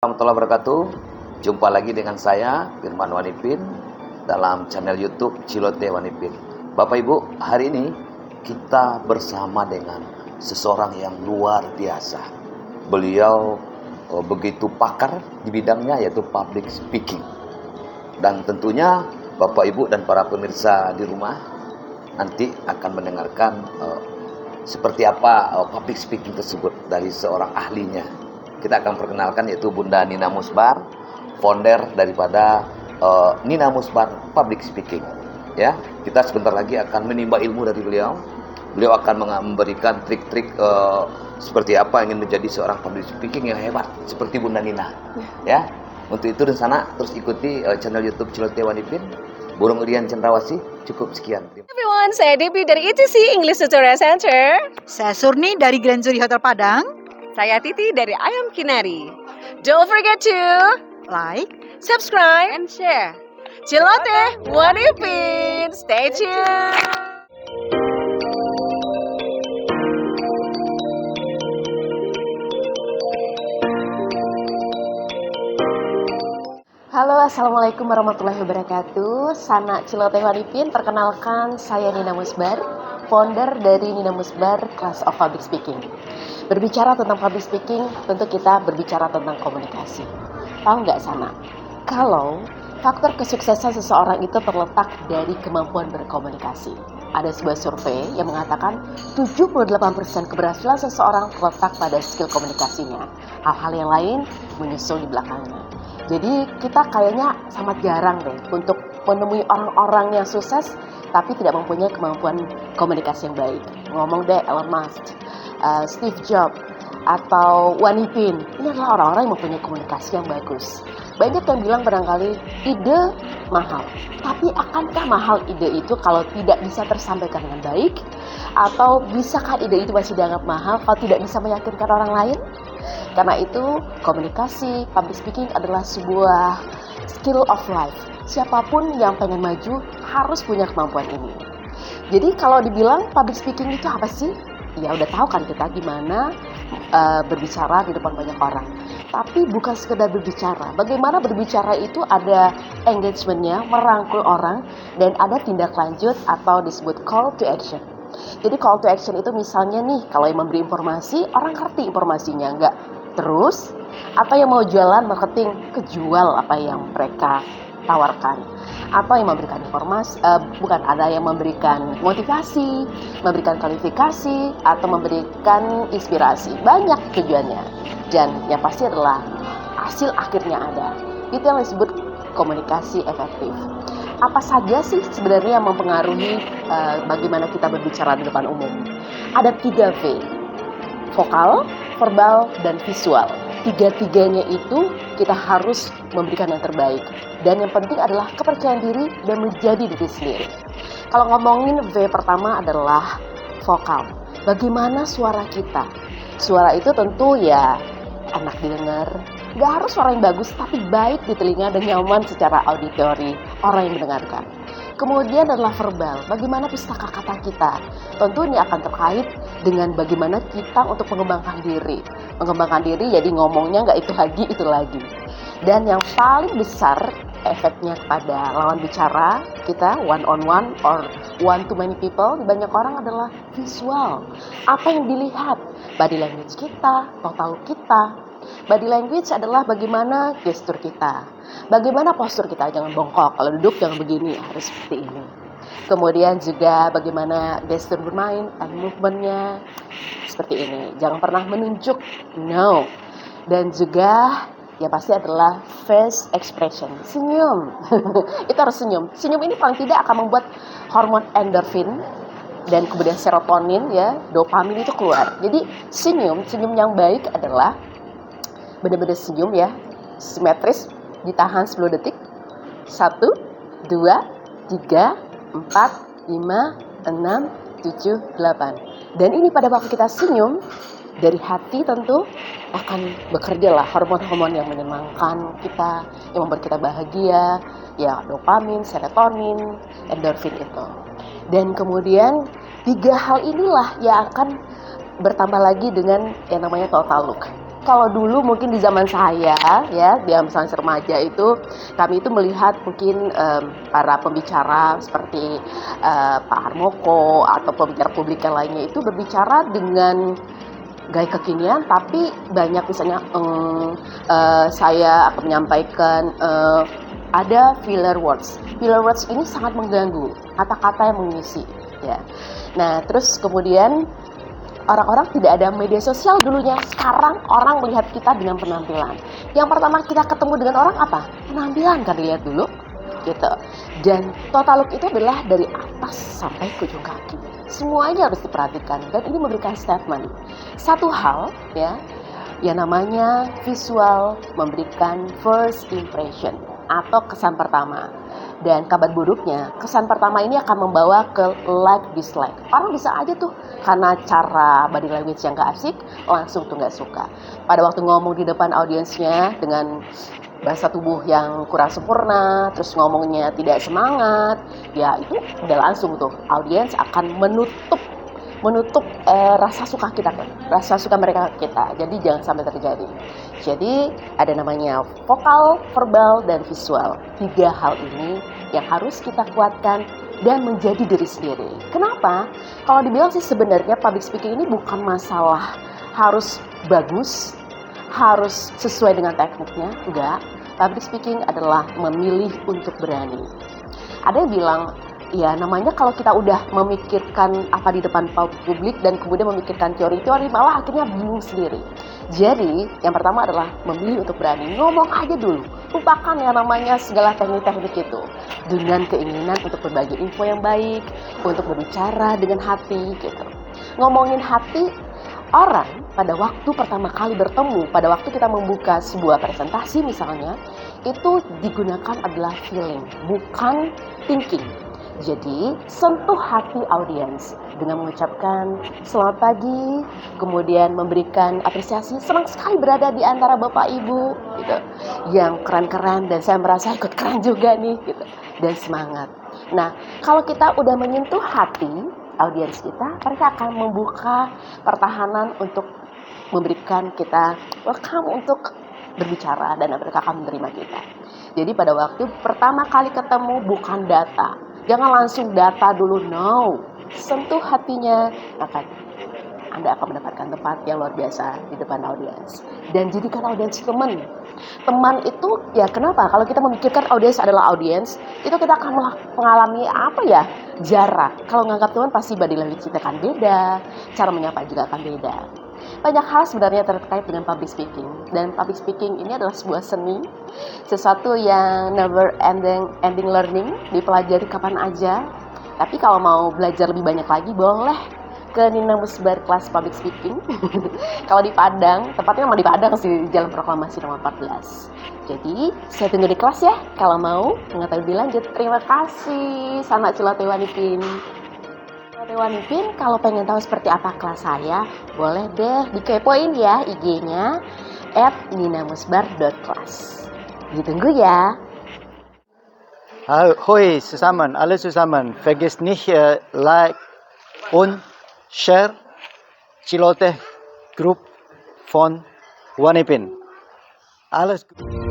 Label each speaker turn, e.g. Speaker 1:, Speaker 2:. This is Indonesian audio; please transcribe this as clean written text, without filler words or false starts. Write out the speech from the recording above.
Speaker 1: Warahmatullahi wabarakatuh. Jumpa lagi dengan saya Firman Wanipin dalam channel YouTube Cilote Wanipin. Bapak Ibu, hari ini kita bersama dengan seseorang yang luar biasa. Beliau begitu pakar di bidangnya, yaitu public speaking. Dan tentunya Bapak Ibu dan para pemirsa di rumah nanti akan mendengarkan seperti apa public speaking tersebut dari seorang ahlinya. Kita akan perkenalkan, yaitu Bunda Nina Musbar, founder daripada Nina Musbar Public Speaking. Ya, kita sebentar lagi akan menimba ilmu dari beliau. Beliau akan memberikan trik-trik seperti apa ingin menjadi seorang public speaking yang hebat seperti Bunda Nina. Ya, untuk itu di sana terus ikuti channel YouTube Cilote Wanipin. Burung Lian Cendrawasih. Cukup sekian.
Speaker 2: Everyone, saya Debbie dari ETC English Tutorial Center.
Speaker 3: Saya Surni dari Grand Zuri Hotel Padang.
Speaker 2: Saya Titi dari Ayam Kinari. Don't forget to
Speaker 3: Like,
Speaker 2: subscribe and share. Cilote Wanipin. Stay tuned. Halo, assalamualaikum warahmatullahi wabarakatuh. Sanak Cilote Wanipin, perkenalkan saya Nina Musbar, founder dari Nina Musbar Class of Public Speaking. Berbicara tentang public speaking, tentu kita berbicara tentang komunikasi. Tahu nggak Sana? Kalau faktor kesuksesan seseorang itu terletak dari kemampuan berkomunikasi. Ada sebuah survei yang mengatakan 78% keberhasilan seseorang terletak pada skill komunikasinya. Hal-hal yang lain menyusul di belakangnya. Jadi kita kayaknya sangat jarang deh untuk menemui orang-orang yang sukses tapi tidak mempunyai kemampuan komunikasi yang baik. Ngomong deh Elon Musk, Steve Jobs, atau Wanipin. Ini adalah orang-orang yang mempunyai komunikasi yang bagus. Banyak yang bilang barangkali ide mahal. Tapi akankah mahal ide itu kalau tidak bisa tersampaikan dengan baik? Atau bisakah ide itu masih dianggap mahal kalau tidak bisa meyakinkan orang lain? Karena itu komunikasi, public speaking adalah sebuah skill of life. Siapapun yang pengen maju harus punya kemampuan ini. Jadi kalau dibilang public speaking itu apa sih? Ya udah tahu kan kita gimana berbicara di depan banyak orang. Tapi bukan sekedar berbicara. Bagaimana berbicara itu ada engagementnya, merangkul orang, dan ada tindak lanjut atau disebut call to action. Jadi call to action itu misalnya nih, kalau yang memberi informasi, orang ngerti informasinya, enggak terus, atau yang mau jualan marketing, kejual apa yang mereka tawarkan, atau yang memberikan informasi, ada yang memberikan motivasi, memberikan kualifikasi, atau memberikan inspirasi. Banyak tujuannya, dan yang pasti adalah hasil akhirnya ada. Itu yang disebut komunikasi efektif. Apa saja sih sebenarnya yang mempengaruhi bagaimana kita berbicara di depan umum? Ada 3 V, vokal, verbal, dan visual. Tiga-tiganya itu kita harus memberikan yang terbaik. Dan yang penting adalah kepercayaan diri dan menjadi diri sendiri. Kalau ngomongin V pertama adalah vokal. Bagaimana suara kita? Suara itu tentu ya enak didengar. Gak harus suara yang bagus, tapi baik di telinga dan nyaman secara auditori orang yang mendengarkan. Kemudian adalah verbal, bagaimana pustaka kata kita. Tentu ini akan terkait dengan bagaimana kita untuk mengembangkan diri. Mengembangkan diri jadi ngomongnya nggak itu lagi. Dan yang paling besar efeknya kepada lawan bicara kita, one on one or one to many people, banyak orang adalah visual. Apa yang dilihat? Body language kita, total kita. Body language adalah bagaimana gestur kita, bagaimana postur kita, jangan bongkok, kalau duduk jangan begini, harus seperti ini. Kemudian juga bagaimana gestur bermain and movementnya seperti ini, jangan pernah menunjuk, no. Dan juga ya pasti adalah face expression, senyum. Itu harus senyum. Senyum ini paling tidak akan membuat hormon endorfin dan kemudian serotonin ya, dopamin itu keluar. Jadi senyum yang baik adalah benar-benar senyum ya, simetris, ditahan 10 detik. 1, 2, 3, 4, 5, 6, 7, 8. Dan ini pada waktu kita senyum, Dari hati tentu akan bekerjalah hormon-hormon yang menyenangkan kita, yang membuat kita bahagia, ya dopamin, serotonin, endorfin itu. Dan kemudian 3 hal inilah yang akan bertambah lagi dengan yang namanya total look. Kalau dulu mungkin di zaman saya ya, di masa remaja itu kami itu melihat mungkin para pembicara seperti Pak Harmoko atau pembicara publik yang lainnya itu berbicara dengan gaya kekinian, tapi banyak misalnya saya akan menyampaikan ada filler words. Filler words ini sangat mengganggu, kata-kata yang mengisi ya. Nah, terus kemudian orang-orang tidak ada media sosial dulunya. Sekarang orang melihat kita dengan penampilan. Yang pertama kita ketemu dengan orang apa? Penampilan kan dilihat dulu gitu. Dan total look itu adalah dari atas sampai ke ujung kaki. Semuanya harus diperhatikan dan ini memberikan statement. Satu hal ya, yang namanya visual memberikan first impression atau kesan pertama. Dan kabar buruknya, kesan pertama ini akan membawa ke like dislike. Orang bisa aja tuh karena cara body language yang gak asik, langsung tuh gak suka. Pada waktu ngomong di depan audiensnya dengan bahasa tubuh yang kurang sempurna, terus ngomongnya tidak semangat, ya itu udah langsung tuh audiens akan menutup rasa suka kita, rasa suka mereka kita. Jadi jangan sampai terjadi. Jadi ada namanya vokal, verbal, dan visual. 3 hal ini yang harus kita kuatkan dan menjadi diri sendiri. Kenapa? Kalau dibilang sih sebenarnya public speaking ini bukan masalah harus bagus, harus sesuai dengan tekniknya, enggak. Public speaking adalah memilih untuk berani. Ada yang bilang, ya namanya kalau kita udah memikirkan apa di depan publik dan kemudian memikirkan teori-teori, malah akhirnya bingung sendiri. Jadi yang pertama adalah memilih untuk berani, ngomong aja dulu, lupakan yang namanya segala teknik-teknik itu, dengan keinginan untuk berbagi info yang baik, untuk berbicara dengan hati gitu. Ngomongin hati, orang pada waktu pertama kali bertemu, pada waktu kita membuka sebuah presentasi misalnya, itu digunakan adalah feeling, bukan thinking. Jadi, sentuh hati audiens dengan mengucapkan selamat pagi, kemudian memberikan apresiasi, senang sekali berada di antara Bapak Ibu, gitu. Yang keren-keren dan saya merasa ikut keren juga nih, gitu. Dan semangat. Nah, kalau kita udah menyentuh hati audiens kita, mereka akan membuka pertahanan untuk memberikan kita welcome untuk berbicara dan mereka akan menerima kita. Jadi pada waktu pertama kali ketemu bukan data. Jangan langsung data dulu, no. Sentuh hatinya, maka Anda akan mendapatkan tempat yang luar biasa di depan audiens. Dan jadikan audiens teman. Teman itu, ya kenapa? Kalau kita memikirkan audiens adalah audiens, itu kita akan mengalami apa ya? Jarak. Kalau menganggap teman pasti body language kita akan beda, cara menyapa juga akan beda. Banyak hal sebenarnya terkait dengan public speaking. Dan public speaking ini adalah sebuah seni, sesuatu yang never ending learning, dipelajari kapan aja. Tapi kalau mau belajar lebih banyak lagi, boleh ke Nina Musbar kelas public speaking. Kalau di Padang, tempatnya memang di Padang sih, Jalan Proklamasi nomor 14. Jadi, saya tunggu di kelas ya, kalau mau mengetahui lebih lanjut. Terima kasih, Sanak Cilote Wanipin. Wanipin, kalau pengen tahu seperti apa kelas saya, boleh deh dikepoin ya IG-nya @ninamusbar.class. Ditunggu ya.
Speaker 4: Hoi zusammen, alle zusammen. Vergiss nicht like und share Chilote Group von Wanipin. Alles gut.